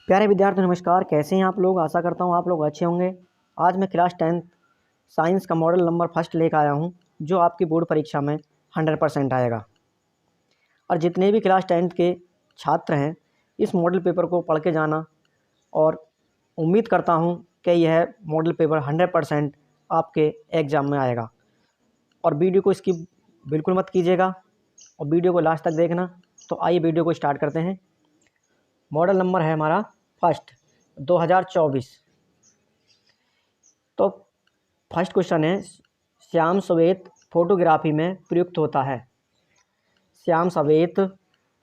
प्यारे विद्यार्थी नमस्कार, कैसे हैं आप लोग। आशा करता हूँ आप लोग अच्छे होंगे। आज मैं क्लास 10th साइंस का मॉडल नंबर फर्स्ट लेकर आया हूँ, जो आपकी बोर्ड परीक्षा में 100% आएगा। और जितने भी क्लास 10th के छात्र हैं, इस मॉडल पेपर को पढ़ के जाना, और उम्मीद करता हूँ कि यह मॉडल पेपर 100% आपके एग्ज़ाम में आएगा। और वीडियो को स्किप बिल्कुल मत कीजिएगा और वीडियो को लास्ट तक देखना। तो आइए वीडियो को स्टार्ट करते हैं। मॉडल नंबर है हमारा फर्स्ट 2024। तो फर्स्ट क्वेश्चन है, श्याम श्वेत फोटोग्राफी में प्रयुक्त होता है। श्याम श्वेत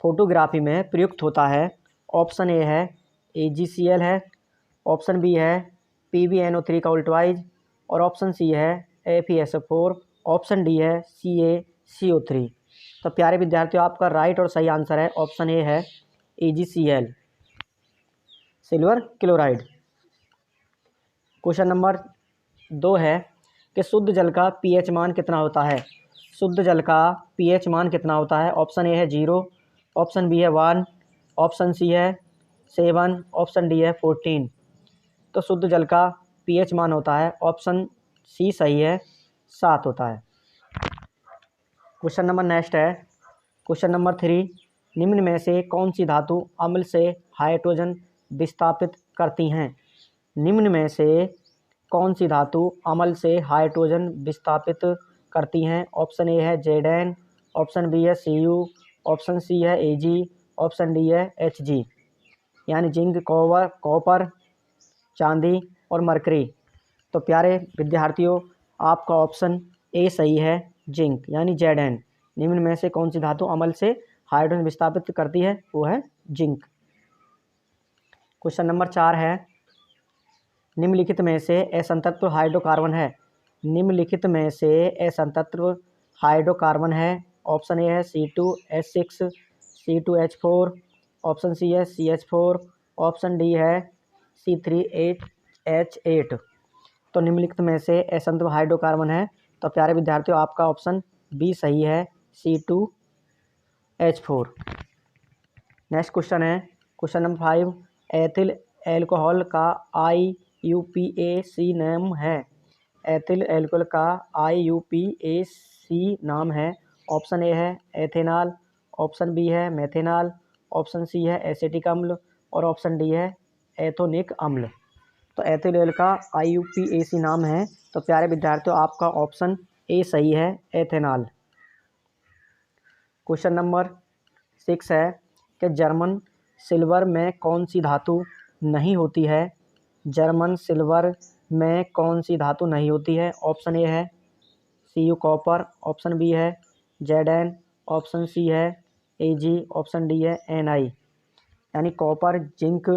फोटोग्राफी में प्रयुक्त होता है। ऑप्शन ए है AgCl है, ऑप्शन बी है PbNO3 का उल्टवाइज, और ऑप्शन सी है FeSO4, ऑप्शन डी है CaCO3। तो प्यारे विद्यार्थियों, आपका राइट और सही आंसर है ऑप्शन ए है AgCl, silver chloride. Question number 2 है कि शुद्ध जल का pH मान कितना होता है। शुद्ध जल का pH मान कितना होता है। ऑप्शन ए है 0, ऑप्शन बी है 1, ऑप्शन सी है 7, ऑप्शन डी है 14। तो शुद्ध जल का pH मान होता है, ऑप्शन सी सही है, 7 होता है। क्वेश्चन नंबर नेक्स्ट है, क्वेश्चन नंबर 3, निम्न में से कौन सी धातु अम्ल से हाइड्रोजन विस्थापित करती हैं। निम्न में से कौन सी धातु अम्ल से हाइड्रोजन विस्थापित करती हैं। ऑप्शन ए है Zn, ऑप्शन बी है Cu, ऑप्शन सी है Ag, ऑप्शन डी है Hg। यानी जिंक, कॉपर, चांदी और मरकरी। तो प्यारे विद्यार्थियों, आपका ऑप्शन ए सही है, जिंक यानी Zn। निम्न में से कौन सी धातु अम्ल से हाइड्रोजन विस्थापित करती है, वो है जिंक। क्वेश्चन नंबर 4 है, निम्नलिखित में से असंतत्व हाइड्रोकार्बन है। निम्नलिखित में से असंतत्व हाइड्रोकार्बन है। ऑप्शन ए है C2H6, C2H4, ऑप्शन सी है CH4, ऑप्शन डी है C3H8। तो निम्नलिखित में से असंतत्व हाइड्रोकार्बन है। तो प्यारे विद्यार्थियों, आपका ऑप्शन बी सही है, C2H4। नेक्स्ट क्वेश्चन है, क्वेश्चन नंबर 5, एथिल एल्कोहल का IUPAC नाम है। एथिल एल्कोहल का IUPAC नाम है। ऑप्शन ए है एथेनॉल, ऑप्शन बी है मेथेनॉल, ऑप्शन सी है एसिटिक अम्ल, और ऑप्शन डी है एथोनिक अम्ल। तो एथिल एल्कोहल का IUPAC नाम है। तो प्यारे विद्यार्थियों, आपका ऑप्शन ए सही है, एथेनॉल। क्वेश्चन नंबर 6 है कि जर्मन सिल्वर में कौन सी धातु नहीं होती है। जर्मन सिल्वर में कौन सी धातु नहीं होती है। ऑप्शन ए है Cu कॉपर, ऑप्शन बी है Zn, ऑप्शन सी है Ag, ऑप्शन डी है Ni। यानी कॉपर, जिंक,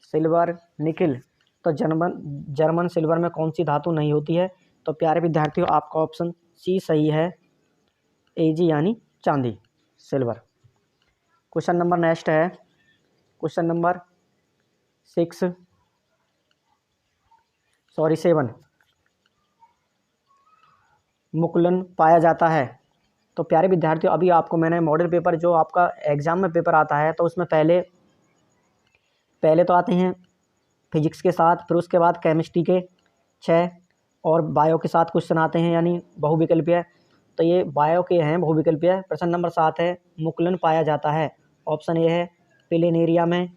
सिल्वर, निकिल। तो जर्मन सिल्वर में कौन सी धातु नहीं होती है। तो प्यारे विद्यार्थियों, आपका ऑप्शन सी सही है, Ag यानी चांदी, सिल्वर। क्वेश्चन नंबर नेक्स्ट है, क्वेश्चन नंबर 7 मुकुलन पाया जाता है। तो प्यारे विद्यार्थियों, अभी आपको मैंने मॉडल पेपर जो आपका एग्ज़ाम में पेपर आता है, तो उसमें पहले तो आते हैं फिजिक्स के साथ, फिर उसके बाद केमिस्ट्री के 6 और बायो के साथ क्वेश्चन आते हैं, यानी बहुविकल्पीय। तो ये बायो के हैं बहुविकल्पीय। प्रश्न नंबर 7 है, मुकुलन पाया जाता है। ऑप्शन ए है प्लेनेरिया में,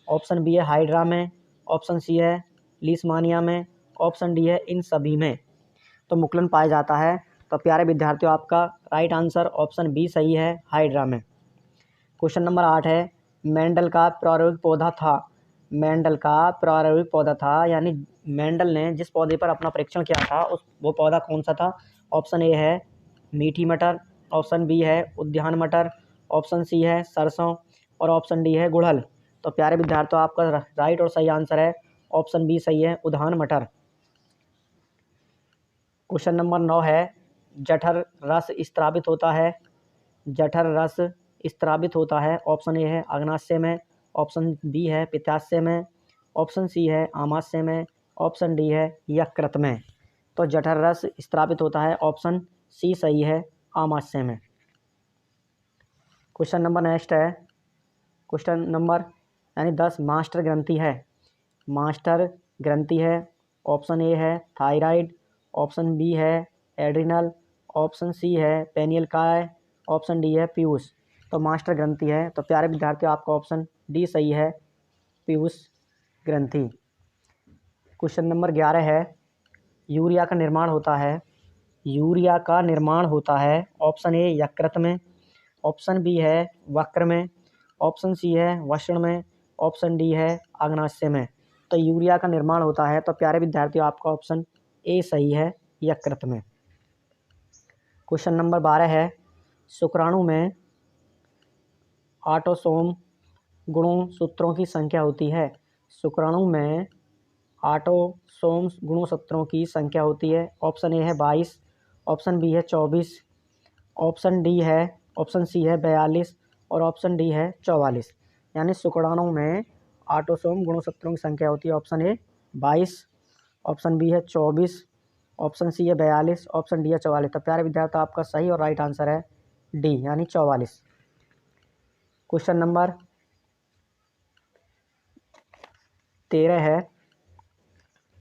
ऑप्शन बी है हाइड्रा में, ऑप्शन सी है लीशमानिया में, ऑप्शन डी है इन सभी में। तो मुकुलन पाया जाता है। तो प्यारे विद्यार्थियों, आपका राइट आंसर ऑप्शन बी सही है, हाइड्रा में। क्वेश्चन नंबर 8 है, मेंडल का प्रायोगिक पौधा था। मेंडल का प्रायोगिक पौधा था, यानी मेंडल ने जिस पौधे पर अपना परीक्षण किया था वो पौधा कौन सा था। ऑप्शन ए है मीठी मटर, ऑप्शन बी है उद्यान मटर, ऑप्शन सी है सरसों, और ऑप्शन डी है गुड़हल। तो प्यारे विद्यार्थियों, आपका राइट और सही आंसर है ऑप्शन बी सही है, उद्यान मटर। क्वेश्चन नंबर 9 है, जठर रस स्त्रावित होता है। जठर रस स्त्रावित होता है। ऑप्शन ए है अग्नाशय में, ऑप्शन बी है पित्ताशय में, ऑप्शन सी है आमाशय में, ऑप्शन डी है यकृत में। तो जठर रस स्त्रावित होता है, ऑप्शन सी सही है, आमाशय में। क्वेश्चन नंबर नेक्स्ट है, क्वेश्चन नंबर यानी 10 मास्टर ग्रंथि है। मास्टर ग्रंथि है। ऑप्शन ए है थायराइड, ऑप्शन बी है एड्रिनल, ऑप्शन सी है पेनियल काय, ऑप्शन डी है पीयूष। तो मास्टर ग्रंथि है। तो प्यारे विद्यार्थियों आपका ऑप्शन डी सही है, पीयूष ग्रंथि। क्वेश्चन नंबर 11 है, यूरिया का निर्माण होता है। यूरिया का निर्माण होता है ऑप्शन ए यकृत में, ऑप्शन बी है वक्र में, ऑप्शन सी है वृषण में, ऑप्शन डी है अग्नाशय में। तो यूरिया का निर्माण होता है। तो प्यारे विद्यार्थियों आपका ऑप्शन ए सही है, यकृत में। क्वेश्चन नंबर 12 है, शुक्राणु में ऑटोसोम गुणसूत्रों की संख्या होती है। शुक्राणु में ऑटोसोम गुणसूत्रों की संख्या होती है। ऑप्शन ए है 22, ऑप्शन बी है 24, ऑप्शन डी है, ऑप्शन सी है 42 और ऑप्शन डी है 44। यानी शुक्राणु में ऑटोसोम गुणसूत्रों की संख्या होती है। ऑप्शन ए 22, ऑप्शन बी है 24, ऑप्शन सी है 42, ऑप्शन डी है 44। तो प्यारे विद्यार्थी आपका सही और राइट आंसर है डी यानी 44। क्वेश्चन नंबर 13 है।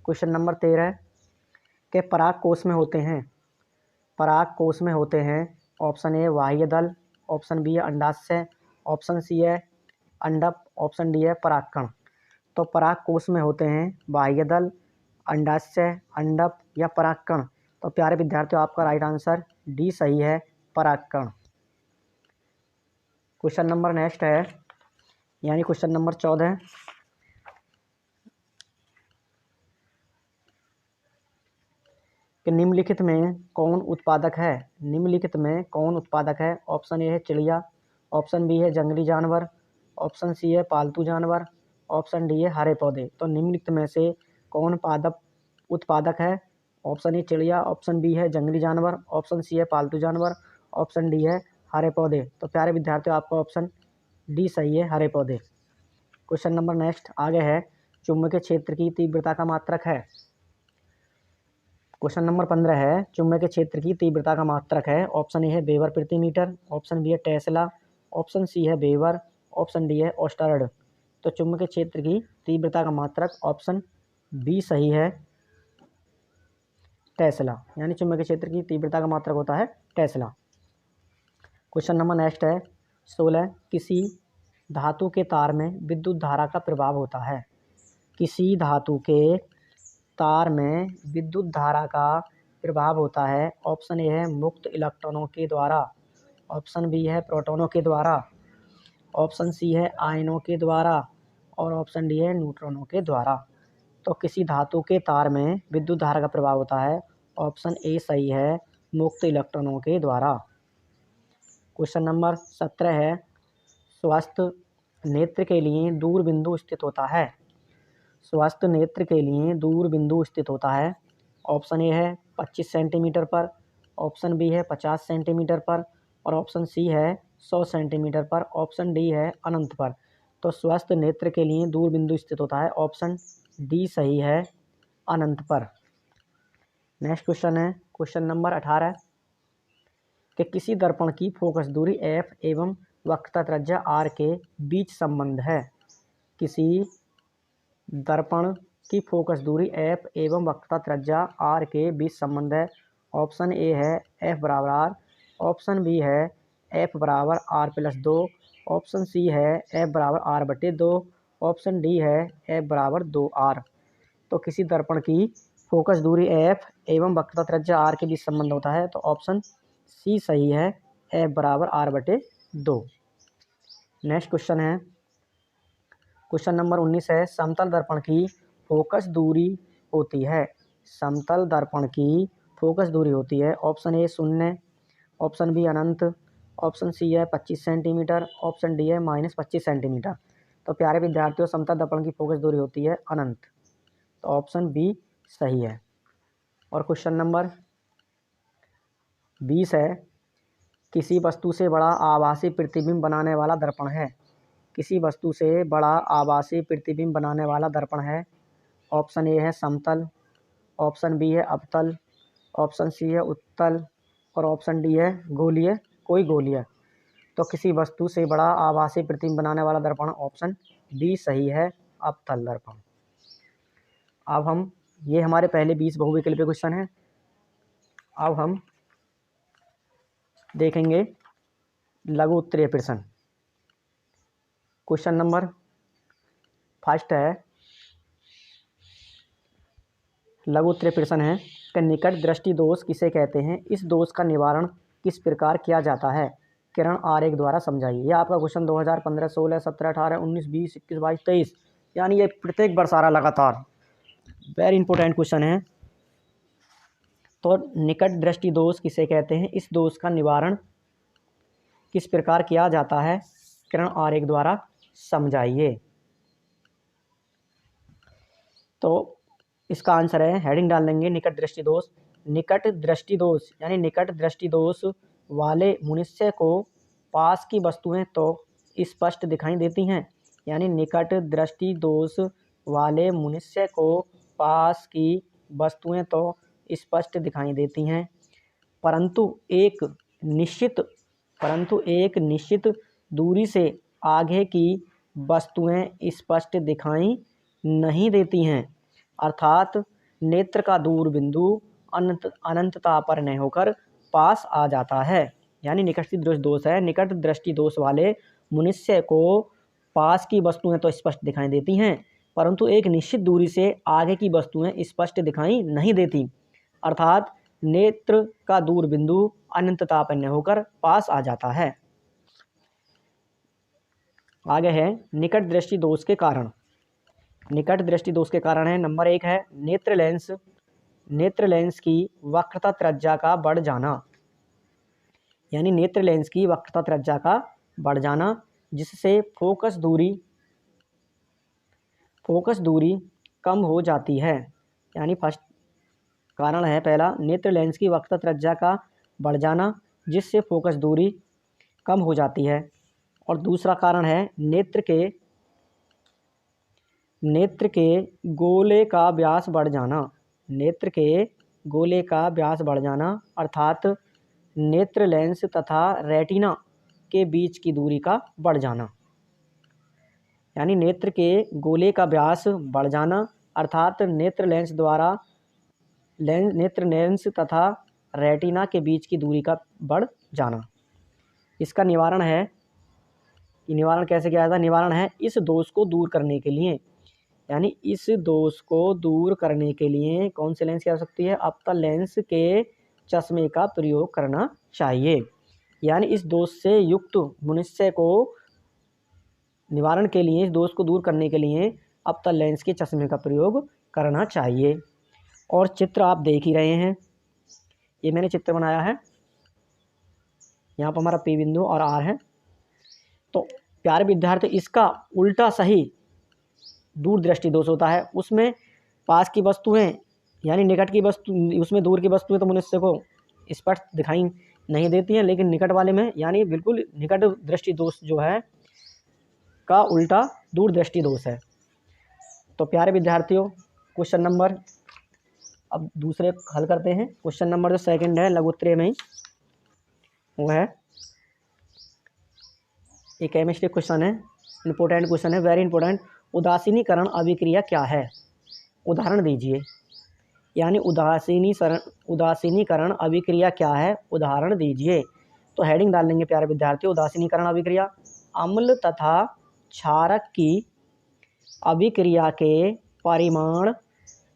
क्वेश्चन नंबर 13 के पराग कोष में होते हैं। पराग कोष में होते हैं ऑप्शन ए बाह्य दल, ऑप्शन बी है अंडाशय, ऑप्शन सी है अंडप, ऑप्शन डी है परागकण। तो पराग कोष में होते हैं बाह्य दल, अंडाशय, अंडप या परागकण। तो प्यारे विद्यार्थियों आपका राइट आंसर डी सही है, परागकण। क्वेश्चन नंबर नेक्स्ट है, यानी क्वेश्चन नंबर 14 कि निम्नलिखित में कौन उत्पादक है। निम्नलिखित में कौन उत्पादक है। ऑप्शन ए है चिड़िया, ऑप्शन बी है जंगली जानवर, ऑप्शन सी है पालतू जानवर, ऑप्शन डी है हरे पौधे। तो निम्नलिखित में से कौन उत्पादक है। ऑप्शन ए चिड़िया, ऑप्शन बी है जंगली जानवर, ऑप्शन सी है पालतू जानवर, ऑप्शन डी है हरे पौधे। तो प्यारे विद्यार्थियों आपका ऑप्शन डी सही है, हरे पौधे। क्वेश्चन नंबर नेक्स्ट आगे है, चुंबकीय क्षेत्र की तीव्रता का मात्रक है। क्वेश्चन नंबर 15 है, चुंबकीय क्षेत्र की तीव्रता का मात्रक है। ऑप्शन ए है वेबर प्रति मीटर, ऑप्शन बी है टेस्ला, ऑप्शन सी है वेबर, ऑप्शन डी है ऑस्टर्ड। तो चुंबकीय क्षेत्र की तीव्रता का मात्रक ऑप्शन बी सही है, टेस्ला। यानी चुंबकीय क्षेत्र की तीव्रता का मात्रक होता है टेस्ला। क्वेश्चन नंबर नेक्स्ट है 16, किसी धातु के तार में विद्युत धारा का प्रभाव होता है। किसी धातु के तार में विद्युत धारा का प्रभाव होता है। ऑप्शन ए है मुक्त इलेक्ट्रॉनों के द्वारा, ऑप्शन बी है प्रोटॉनों के द्वारा, ऑप्शन सी है आयनों के द्वारा और ऑप्शन डी है न्यूट्रॉनों के द्वारा। तो किसी धातु के तार में विद्युत धारा का प्रभाव होता है। ऑप्शन ए सही है, मुक्त इलेक्ट्रॉनों के द्वारा। क्वेश्चन नंबर 17 है, स्वस्थ नेत्र के लिए दूर बिंदु स्थित होता है। स्वस्थ नेत्र के लिए दूर बिंदु स्थित होता है। ऑप्शन ए है 25 सेंटीमीटर पर, ऑप्शन बी है 50 सेंटीमीटर पर और ऑप्शन सी है 100 सेंटीमीटर पर, ऑप्शन डी है अनंत पर। तो स्वस्थ नेत्र के लिए दूर बिंदु स्थित होता है। ऑप्शन डी सही है, अनंत पर। नेक्स्ट क्वेश्चन है क्वेश्चन नंबर 18 कि किसी दर्पण की फोकस दूरी एफ एवं वक्रता त्रिज्या आर के बीच संबंध है। किसी दर्पण की फोकस दूरी एफ एवं वक्रता त्रिज्या आर के बीच संबंध है। ऑप्शन ए है एफ बराबर आर, ऑप्शन बी है एफ बराबर आर प्लस 2, ऑप्शन सी है एफ बराबर आर बटे 2, ऑप्शन डी है एफ बराबर 2 आर। तो किसी दर्पण की फोकस दूरी एफ एवं वक्रता त्रिज्या आर के बीच संबंध होता है। तो ऑप्शन सी सही है, एफ बराबर आर बटे 2। नेक्स्ट क्वेश्चन है क्वेश्चन नंबर 19 है, समतल दर्पण की फोकस दूरी होती है। समतल दर्पण की फोकस दूरी होती है। ऑप्शन ए 0, ऑप्शन बी अनंत, ऑप्शन सी है 25 सेंटीमीटर, ऑप्शन डी है -25 सेंटीमीटर। तो प्यारे विद्यार्थियों समतल दर्पण की फोकस दूरी होती है अनंत। तो ऑप्शन बी सही है। और क्वेश्चन नंबर 20 है, किसी वस्तु से बड़ा आभासी प्रतिबिंब बनाने वाला दर्पण है। किसी वस्तु से बड़ा आभासी प्रतिबिंब बनाने वाला दर्पण है। ऑप्शन ए है समतल, ऑप्शन बी है अवतल, ऑप्शन सी है उत्तल और ऑप्शन डी है गोलीय, कोई गोलीय। तो किसी वस्तु से बड़ा आभासी प्रतिबिंब बनाने वाला दर्पण ऑप्शन डी सही है अवतल दर्पण। अब हम ये हमारे पहले 20 बहुविकल्पीय क्वेश्चन हैं। अब हम देखेंगे लघु उत्तरीय प्रश्न। क्वेश्चन नंबर फर्स्ट है, लघु उत्तरीय प्रश्न है कि निकट दृष्टि दोष किसे कहते हैं, इस दोष का निवारण किस प्रकार किया जाता है, किरण आरेख द्वारा समझाइए। यह आपका क्वेश्चन 2015, 16, 17, 18, 19, 20, 21, 22, 23 यानी ये प्रत्येक वर्ष आ रहा लगातार। वेरी इंपॉर्टेंट क्वेश्चन है। तो निकट दृष्टि दोष किसे कहते हैं, इस दोष का निवारण किस प्रकार किया जाता है, किरण आरेख द्वारा समझाइए। तो इसका आंसर है, हेडिंग डाल देंगे निकट दृष्टि दोष। निकट दृष्टि दोष यानी निकट दृष्टि दोष वाले मनुष्य को पास की वस्तुएं तो स्पष्ट दिखाई देती हैं। यानी निकट दृष्टि दोष वाले मनुष्य को पास की वस्तुएं तो स्पष्ट दिखाई देती हैं, परंतु एक निश्चित दूरी से आगे की वस्तुएं स्पष्ट दिखाई नहीं देती हैं। अर्थात नेत्र का दूर बिंदु अनंतता पर न होकर पास आ जाता है। यानी निकट दृष्टि दोष है, निकट दृष्टि दोष वाले मनुष्य को पास की वस्तुएं तो स्पष्ट दिखाई देती हैं, परंतु एक निश्चित दूरी से आगे की वस्तुएं स्पष्ट दिखाई नहीं देती। अर्थात नेत्र का दूर बिंदु अनंतता पर न होकर पास आ जाता है। आगे है निकट दृष्टि दोष के कारण। निकट दृष्टि दोष के कारण है, नंबर 1 है नेत्र लेंस की वक्रता त्रिज्या का बढ़ जाना। यानी नेत्र लेंस की वक्रता त्रिज्या का बढ़ जाना, जिससे फोकस दूरी कम हो जाती है। यानी फर्स्ट कारण है पहला, नेत्र लेंस की वक्रता त्रिज्या का बढ़ जाना, जिससे फोकस दूरी कम हो जाती है। और दूसरा कारण है नेत्र के गोले का व्यास बढ़ जाना। नेत्र के गोले का व्यास बढ़ जाना अर्थात नेत्र लेंस तथा रेटिना के बीच की दूरी का बढ़ जाना। यानी नेत्र के गोले का व्यास बढ़ जाना अर्थात नेत्र लेंस तथा रेटिना के बीच की दूरी का बढ़ जाना। इसका निवारण है, निवारण कैसे किया जाता है, निवारण है इस दोष को दूर करने के लिए, यानी इस दोष को दूर करने के लिए कौन से लेंस की आवश्यकता सकती है, अवतल लेंस के चश्मे का प्रयोग करना चाहिए। यानी इस दोष से युक्त मनुष्य को निवारण के लिए, इस दोष को दूर करने के लिए अवतल लेंस के चश्मे का प्रयोग करना चाहिए। और चित्र आप देख ही रहे हैं, ये मैंने चित्र बनाया है, यहाँ पर हमारा P बिंदु और R है। तो प्यारे विद्यार्थी, इसका उल्टा सही दूर दृष्टि दोष होता है। उसमें पास की वस्तुएं यानी निकट की वस्तु, उसमें दूर की वस्तुएं तो मनुष्य को स्पष्ट दिखाई नहीं देती हैं, लेकिन निकट वाले में यानी बिल्कुल निकट दृष्टि दोष जो है का उल्टा दूर दृष्टि दोष है। तो प्यारे विद्यार्थियों, क्वेश्चन नंबर अब दूसरे हल करते हैं। क्वेश्चन नंबर जो सेकंड है लघु उत्तरीय में ही, वो है एक केमिस्ट्री क्वेश्चन है, इंपॉर्टेंट क्वेश्चन है, वेरी इंपॉर्टेंट। उदासीनीकरण अभिक्रिया क्या है, उदाहरण दीजिए। यानी उदासीनीकरण अभिक्रिया क्या है, उदाहरण दीजिए। तो हेडिंग डाल लेंगे प्यारे विद्यार्थियों, उदासीनीकरण अभिक्रिया अम्ल तथा क्षारक की अभिक्रिया के परिमाण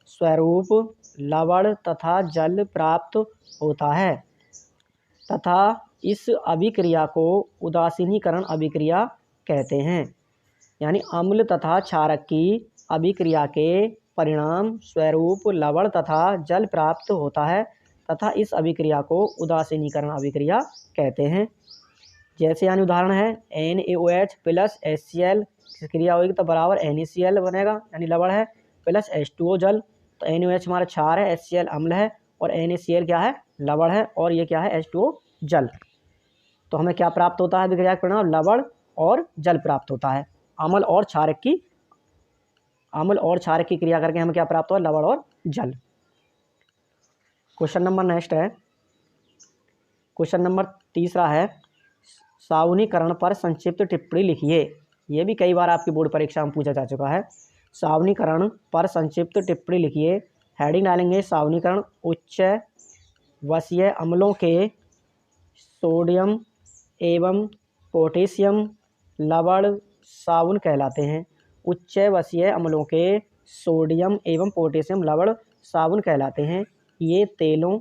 स्वरूप लवण तथा जल प्राप्त होता है तथा इस अभिक्रिया को उदासीनीकरण अभिक्रिया कहते हैं। यानी अम्ल तथा क्षारक की अभिक्रिया के परिणाम स्वरूप लवण तथा जल प्राप्त होता है तथा इस अभिक्रिया को उदासीनीकरण अभिक्रिया कहते हैं। जैसे यानी उदाहरण है NaOH प्लस HCl क्रिया होगी तो बराबर NaCl बनेगा, यानी लवण है, प्लस H2O जल। तो NaOH हमारा क्षार है, HCl अम्ल है और NaCl क्या है, लवण है, और ये क्या है, H2O जल। तो हमें क्या प्राप्त होता है अभिक्रिया के परिणाम, लवण और जल प्राप्त होता है। अम्ल और क्षारक की क्रिया करके हमें क्या प्राप्त हुआ, लवण और जल। क्वेश्चन नंबर नेक्स्ट है, क्वेश्चन नंबर तीसरा है सावनीकरण पर संक्षिप्त टिप्पणी लिखिए। ये भी कई बार आपकी बोर्ड परीक्षा में पूछा जा चुका है। सावनीकरण पर संक्षिप्त टिप्पणी लिखिए। हेडिंग डालेंगे सावनीकरण उच्च वसीय अम्लों के सोडियम एवं पोटेशियम लवण साबुन कहलाते हैं। उच्च वसीय अम्लों के सोडियम एवं पोटेशियम लवण साबुन कहलाते हैं। ये तेलों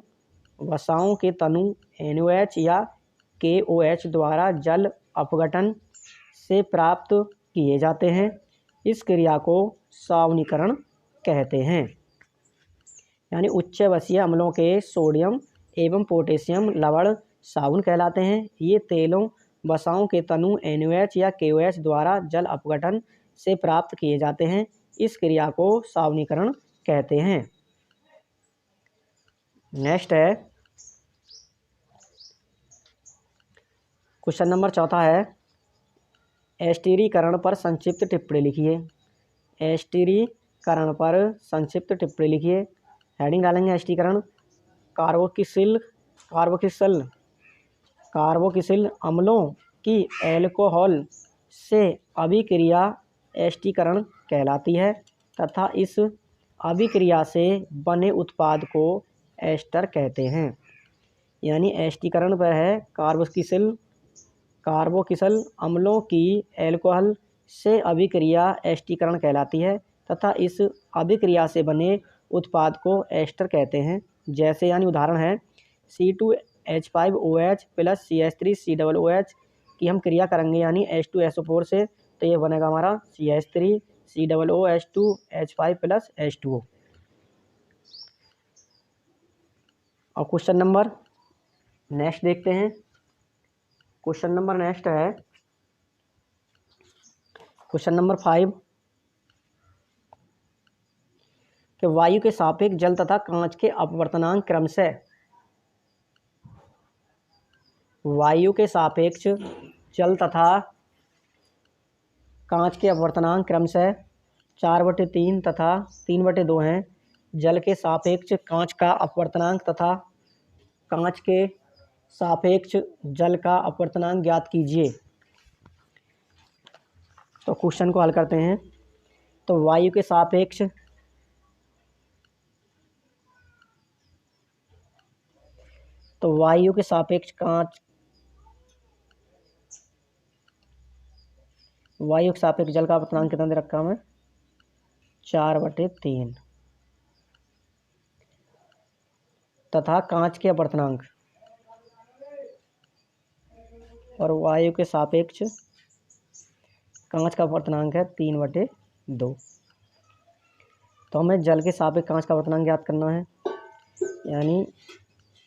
वसाओं के तनु NaOH या KOH द्वारा जल अपघटन से प्राप्त किए जाते हैं। इस क्रिया को सावनीकरण कहते हैं। यानी उच्च वसीय अम्लों के सोडियम एवं पोटेशियम लवण साबुन कहलाते हैं। ये तेलों वसाओं के तनु NaOH या KOH द्वारा जल अपघटन से प्राप्त किए जाते हैं। इस क्रिया को सावनीकरण कहते हैं। नेक्स्ट है क्वेश्चन नंबर 4 है एस्टिरीकरण पर संक्षिप्त टिप्पणी लिखिए। एस्टिरीकरण पर संक्षिप्त टिप्पणी लिखिए। हेडिंग डालेंगे एस्टिरीकरण कार्बोक्सिल अम्लों की एल्कोहल से अभिक्रिया एस्टिरीकरण कहलाती है तथा इस अभिक्रिया से बने उत्पाद को एस्टर कहते हैं। यानी एस्टिरीकरण पर है कार्बोक्सिल अम्लों की एल्कोहल से अभिक्रिया एस्टिरीकरण कहलाती है तथा इस अभिक्रिया से बने उत्पाद को एस्टर कहते हैं। जैसे यानी उदाहरण है C2H5OH प्लस CH3COOH की हम क्रिया करेंगे यानी H2SO4 से, तो ये बनेगा हमारा CH3COOH2H5 प्लस H2O। और क्वेश्चन नंबर नेक्स्ट देखते हैं। क्वेश्चन नंबर नेक्स्ट है क्वेश्चन नंबर 5 कि वायु के सापेक्ष जल तथा कांच के अपवर्तनांक क्रमशः वायु के सापेक्ष जल तथा कांच के अपवर्तनांक क्रमशः 4/3 तथा 3/2 हैं। जल के सापेक्ष कांच का अपवर्तनांक तथा कांच के सापेक्ष जल का अपवर्तनांक ज्ञात कीजिए। तो क्वेश्चन को हल करते हैं। तो वायु के सापेक्ष कांच वायु के सापेक्ष जल का अपवर्तनांक कितना दे रखा है 4/3 तथा कांच के अपवर्तनांक और वायु के सापेक्ष कांच का अपवर्तनांक है 3/2। तो हमें जल के सापेक्ष कांच का अपवर्तनांक ज्ञात करना है यानी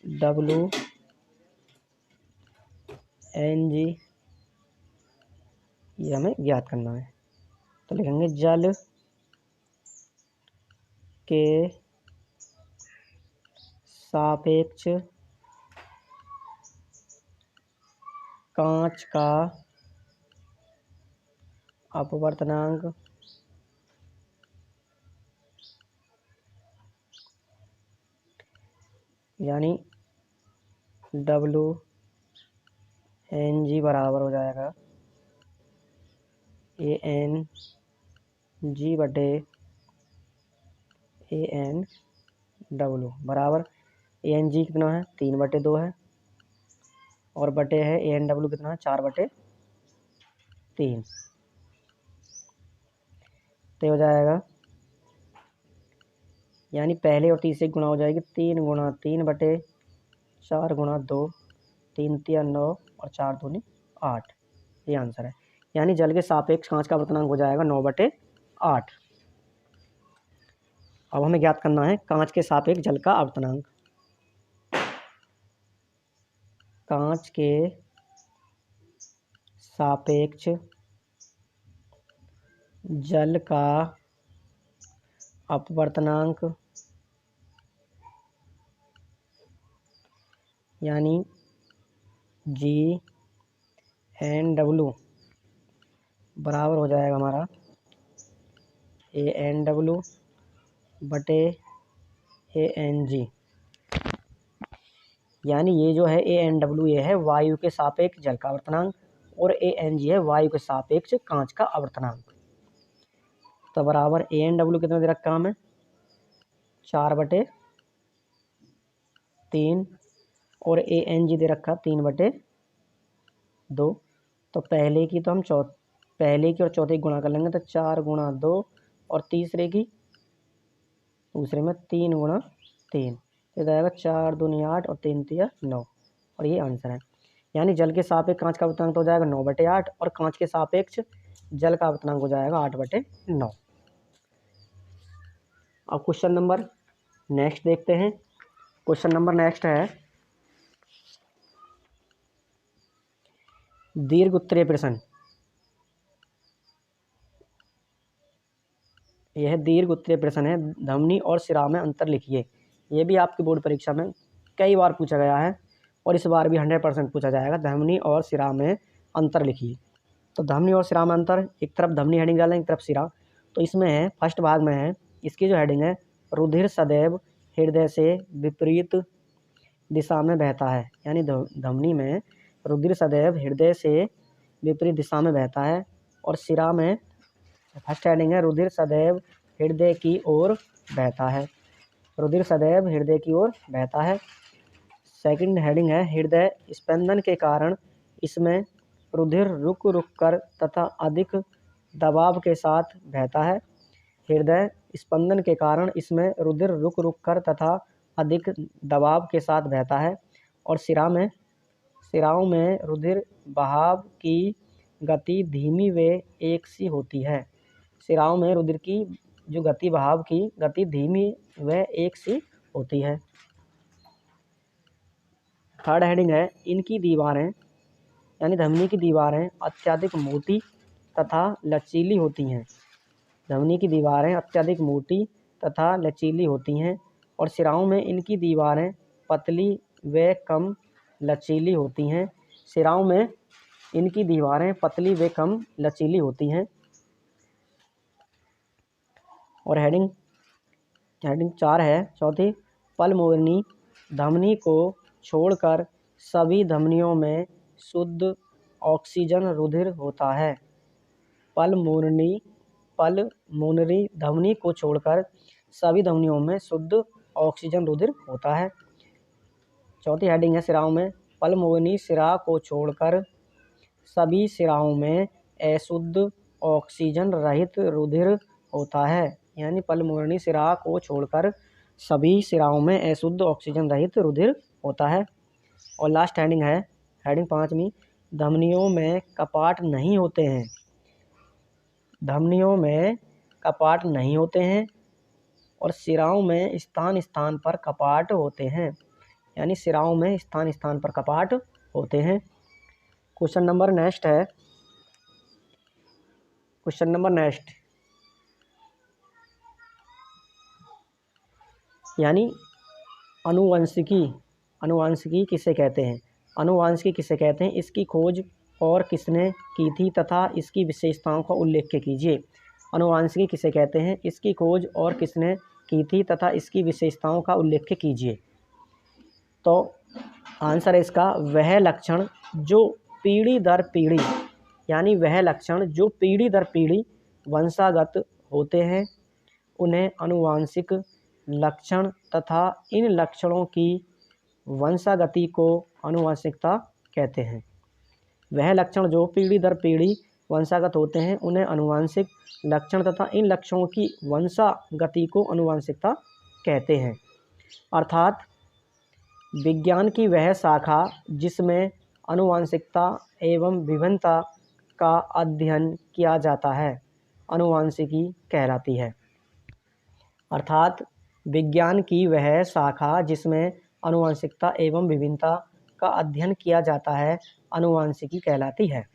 WNG ये हमें ज्ञात करना है। तो लिखेंगे जल के सापेक्ष कांच का अपवर्तनांक यानी WNG बराबर हो जाएगा ANG/ANW बराबर ANG कितना है 3/2 है और बटे है ANW कितना है 4/3। तो हो जाएगा यानी पहले और तीसरे गुणा हो जाएगी 3 × 3/4 × 2 3 × 9 और 4 दूनी 8। ये आंसर है। यानी जल के सापेक्ष कांच का अपवर्तनांक हो जाएगा 9/8। अब हमें ज्ञात करना है कांच के सापेक्ष जल का अपवर्तनांक। कांच के सापेक्ष जल का अपवर्तनांक यानी GNW बराबर हो जाएगा हमारा ANW/ANG। यानी ये जो है ANW ये है वायु के सापेक्ष जल का अपवर्तनांक और ANG है वायु के सापेक्ष कांच का आवर्तनांक। तो बराबर ANW कितना दे रखा हमें 4/3 और ANG दे रखा 3/2। तो पहले की और चौथे की गुणा कर लेंगे तो 4 × 2 और दूसरे में 3 × 3 तो जाएगा 4 दूनी 8 और 3 तिया 9 और ये आंसर है। यानी जल के सापेक्ष कांच का आवर्तनांक तो हो जाएगा 9/8 और कांच के सापेक्ष जल का आवर्तनांक हो जाएगा 8/9। अब क्वेश्चन नंबर नेक्स्ट देखते हैं। क्वेश्चन नंबर नेक्स्ट है दीर्घ उत्तरीय प्रश्न। यह दीर्घ उत्तरीय प्रश्न है। धमनी और सिरा में अंतर लिखिए। ये भी आपकी बोर्ड परीक्षा में कई बार पूछा गया है और इस बार भी 100% पूछा जाएगा। धमनी और सिरा में अंतर लिखिए। तो धमनी और सिरा में अंतर, एक तरफ धमनी हेडिंग डालें, एक तरफ सिरा। तो इसमें है फर्स्ट भाग में है, इसकी जो हेडिंग है रुधिर सदैव हृदय से विपरीत दिशा में बहता है। यानी धमनी में रुधिर सदैव हृदय से विपरीत दिशा में बहता है। और सिरा में फर्स्ट हेडिंग है रुधिर सदैव हृदय की ओर बहता है। रुधिर सदैव हृदय की ओर बहता है। सेकंड हेडिंग है हृदय स्पंदन के कारण इसमें रुधिर रुक रुक कर तथा अधिक दबाव के साथ बहता है। हृदय स्पंदन के कारण इसमें रुधिर रुक रुक कर तथा अधिक दबाव के साथ बहता है। और सिराओं में रुधिर बहाव की गति धीमी व एक सी होती है। सिराओं में रुधिर की जो गति बहाव की गति धीमी व एक सी होती है। थर्ड हेडिंग है इनकी दीवारें यानी धमनी की दीवारें अत्यधिक मोटी तथा लचीली होती हैं। धमनी की दीवारें अत्यधिक मोटी तथा लचीली होती हैं और सिराओं में इनकी दीवारें पतली व कम लचीली होती हैं। सिराओं में इनकी दीवारें पतली व कम लचीली होती हैं। और हेडिंग 4 है चौथी, पल्मोनरी धमनी को छोड़कर सभी धमनियों में शुद्ध ऑक्सीजन रुधिर होता है। पल्मोनरी धमनी को छोड़कर सभी धमनियों में शुद्ध ऑक्सीजन रुधिर होता है। चौथी हेडिंग है सिराओं में पल्मोनरी सिरा को छोड़कर सभी सिराओं में अशुद्ध ऑक्सीजन रहित रुधिर होता है। यानी पल्मोनरी सिरा को छोड़कर सभी सिराओं में अशुद्ध ऑक्सीजन रहित रुधिर होता है। और लास्ट हेडिंग है हेडिंग 5वीं, धमनियों में कपाट नहीं होते हैं। धमनियों में कपाट नहीं होते हैं और सिराओं में स्थान स्थान पर कपाट होते हैं। यानी सिराओं में स्थान स्थान पर कपाट होते हैं। क्वेश्चन नंबर नेक्स्ट है यानी अनुवांशिकी किसे कहते हैं। अनुवांशिकी किसे कहते हैं, इसकी खोज और किसने की थी तथा इसकी विशेषताओं का उल्लेख कीजिए। अनुवांशिकी किसे कहते हैं, इसकी खोज और किसने की थी तथा इसकी विशेषताओं का उल्लेख कीजिए। तो आंसर है इसका वह लक्षण जो पीढ़ी दर पीढ़ी यानी वह लक्षण जो पीढ़ी दर पीढ़ी वंशागत होते हैं उन्हें अनुवांशिक लक्षण तथा इन लक्षणों की वंशागति को अनुवांशिकता कहते हैं। वह लक्षण जो पीढ़ी दर पीढ़ी वंशागत होते हैं उन्हें अनुवांशिक लक्षण तथा इन लक्षणों की वंशागति को अनुवांशिकता कहते हैं। अर्थात विज्ञान की वह शाखा जिसमें अनुवांशिकता एवं विभिन्नता का अध्ययन किया जाता है अनुवांशिकी कहलाती है। अर्थात विज्ञान की वह शाखा जिसमें अनुवांशिकता एवं विभिन्नता का अध्ययन किया जाता है अनुवांशिकी कहलाती है।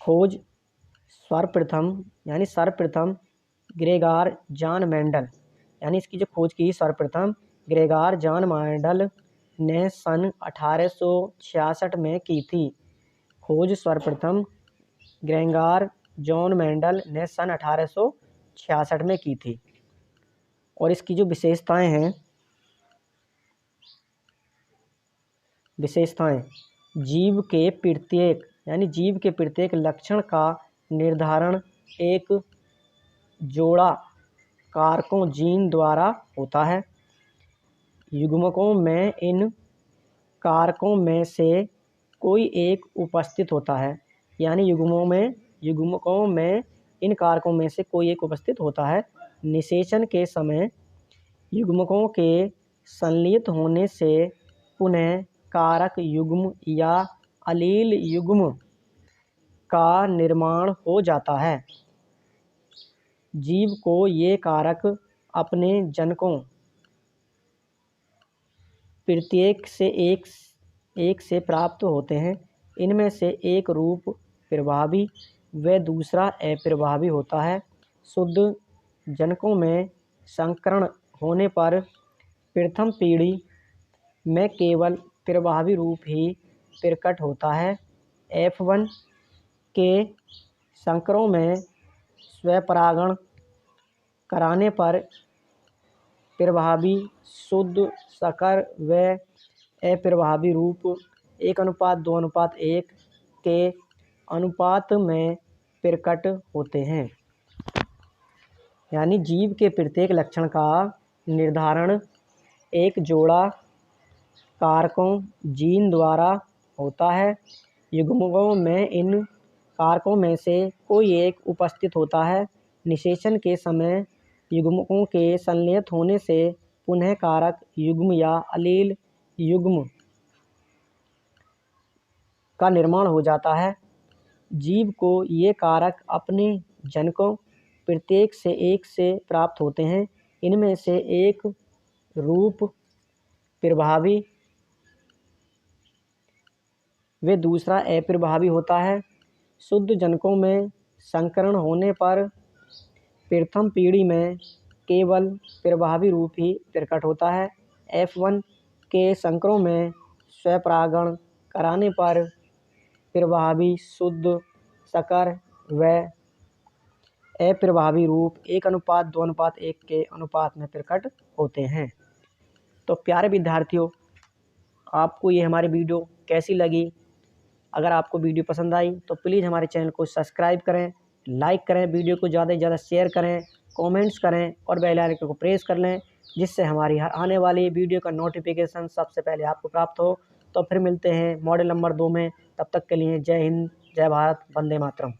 खोज सर्वप्रथम ग्रेगार जान मेंडल यानी इसकी जो खोज की सर्वप्रथम ग्रेगार जान मेंडल ने सन 1866 में की थी। खोज सर्वप्रथम ग्रेगार जॉन मेंडल ने सन 1866 में की थी। और इसकी जो विशेषताएं जीव के प्रत्येक लक्षण का निर्धारण एक जोड़ा कारकों जीन द्वारा होता है। युग्मकों में इन कारकों में से कोई एक उपस्थित होता है। यानी युग्मकों में इन कारकों में से कोई एक उपस्थित होता है। निषेचन के समय युग्मकों के संलियित होने से पुनः कारक युग्म या अलील युग्म का निर्माण हो जाता है। जीव को ये कारक अपने जनकों प्रत्येक से प्राप्त होते हैं। इनमें से एक रूप प्रभावी व दूसरा अप्रभावी होता है। शुद्ध जनकों में संकरण होने पर प्रथम पीढ़ी में केवल प्रभावी रूप ही प्रकट होता है। F1 के संकरों में स्वपरागण कराने पर प्रभावी शुद्ध संकर व अप्रभावी रूप 1:2:1 के अनुपात में प्रकट होते हैं। यानी जीव के प्रत्येक लक्षण का निर्धारण एक जोड़ा कारकों जीन द्वारा होता है। युग्मकों में इन कारकों में से कोई एक उपस्थित होता है। निषेचन के समय युग्मकों के संलियित होने से पुनः कारक युग्म या अलील युग्म का निर्माण हो जाता है। जीव को ये कारक अपने जनकों प्रत्येक से प्राप्त होते हैं। इनमें से एक रूप प्रभावी व दूसरा अप्रभावी होता है। शुद्ध जनकों में संकरण होने पर प्रथम पीढ़ी में केवल प्रभावी रूप ही प्रकट होता है। F1 के संकरों में स्वपरागण कराने पर प्रभावी शुद्ध संकर व अप्रभावी रूप 1:2:1 के अनुपात में प्रकट होते हैं। तो प्यारे विद्यार्थियों, आपको ये हमारी वीडियो कैसी लगी? अगर आपको वीडियो पसंद आई तो प्लीज़ हमारे चैनल को सब्सक्राइब करें, लाइक करें, वीडियो को ज़्यादा से ज़्यादा शेयर करें, कमेंट्स करें और बेल आइकन को प्रेस कर लें, जिससे हमारी हर आने वाली वीडियो का नोटिफिकेशन सबसे पहले आपको प्राप्त हो। तो फिर मिलते हैं मॉड्यूल नंबर 2 में। तब तक के लिए जय हिंद, जय भारत, वंदे मातरम।